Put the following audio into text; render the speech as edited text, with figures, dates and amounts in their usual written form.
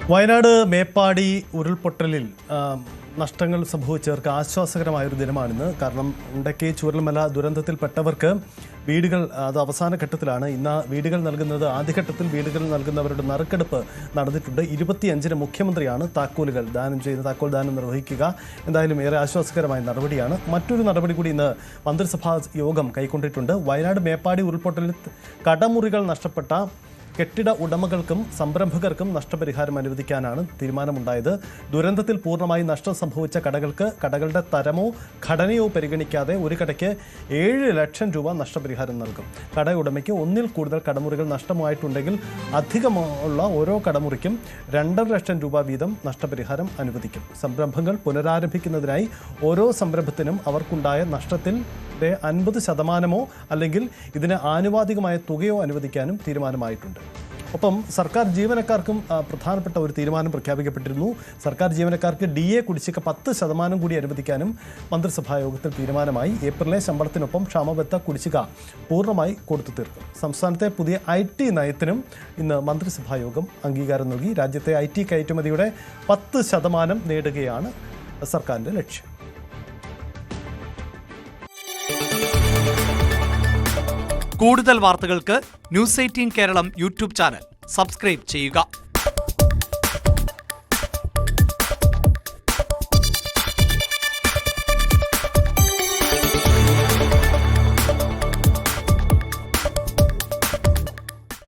വയനാട് മേപ്പാടി ഉരുൾപൊട്ടലിൽ നഷ്ടങ്ങൾ സംഭവിച്ചവർക്ക് ആശ്വാസകരമായൊരു ദിനമാണിന്ന്. കാരണം ഉണ്ടക്കി ചൂരൽമല ദുരന്തത്തിൽപ്പെട്ടവർക്ക് വീടുകൾ അത് അവസാന ഘട്ടത്തിലാണ്. ഇന്ന് വീടുകൾ നൽകുന്നത് ആദ്യഘട്ടത്തിൽ വീടുകൾ നൽകുന്നവരുടെ നറുക്കെടുപ്പ് നടന്നിട്ടുണ്ട്. 25-ന് മുഖ്യമന്ത്രിയാണ് താക്കോൽ ദാനം നിർവഹിക്കുക. എന്തായാലും ഏറെ ആശ്വാസകരമായ നടപടിയാണ്. മറ്റൊരു നടപടി കൂടി ഇന്ന് മന്ത്രിസഭാ യോഗം കൈക്കൊണ്ടിട്ടുണ്ട്. വയനാട് മേപ്പാടി ഉരുൾപൊട്ടലിൽ കടമുറികൾ നഷ്ടപ്പെട്ട കെട്ടിട ഉടമകൾക്കും സംരംഭകർക്കും നഷ്ടപരിഹാരം അനുവദിക്കാനാണ് തീരുമാനമുണ്ടായത്. ദുരന്തത്തിൽ പൂർണ്ണമായി നഷ്ടം സംഭവിച്ച കടകൾക്ക് കടകളുടെ തരമോ ഘടനയോ പരിഗണിക്കാതെ ഒരു കടയ്ക്ക് 7 ലക്ഷം രൂപ നഷ്ടപരിഹാരം നൽകും. കടയുടമയ്ക്ക് ഒന്നിൽ കൂടുതൽ കടമുറികൾ നഷ്ടമായിട്ടുണ്ടെങ്കിൽ അധികമുള്ള ഓരോ കടമുറിക്കും 2.5 ലക്ഷം രൂപ വീതം നഷ്ടപരിഹാരം അനുവദിക്കും. സംരംഭങ്ങൾ പുനരാരംഭിക്കുന്നതിനായി ഓരോ സംരംഭത്തിനും അവർക്കുണ്ടായ നഷ്ടത്തിൽ 50% അല്ലെങ്കിൽ ഇതിന് ആനുപാതികമായ തുകയോ അനുവദിക്കാനും തീരുമാനമായിട്ടുണ്ട്. ഒപ്പം സർക്കാർ ജീവനക്കാർക്കും പ്രധാനപ്പെട്ട ഒരു തീരുമാനം പ്രഖ്യാപിക്കപ്പെട്ടിരുന്നു. സർക്കാർ ജീവനക്കാർക്ക് DA കുടിശ്ശിക 10% കൂടി അനുവദിക്കാനും മന്ത്രിസഭാ യോഗത്തിൽ തീരുമാനമായി. ഏപ്രിലെ ശമ്പളത്തിനൊപ്പം ക്ഷാമബത്ത കുടിശ്ശിക പൂർണ്ണമായി കൊടുത്തു തീർക്കും. സംസ്ഥാനത്തെ പുതിയ IT നയത്തിനും ഇന്ന് മന്ത്രിസഭാ യോഗം അംഗീകാരം നൽകി. രാജ്യത്തെ IT കയറ്റുമതിയുടെ 10% നേടുകയാണ് സർക്കാരിൻ്റെ ലക്ഷ്യം. കൂടുതൽ വാർത്തകൾക്ക് News 18 Keralam YouTube channel subscribe ചെയ്യുക.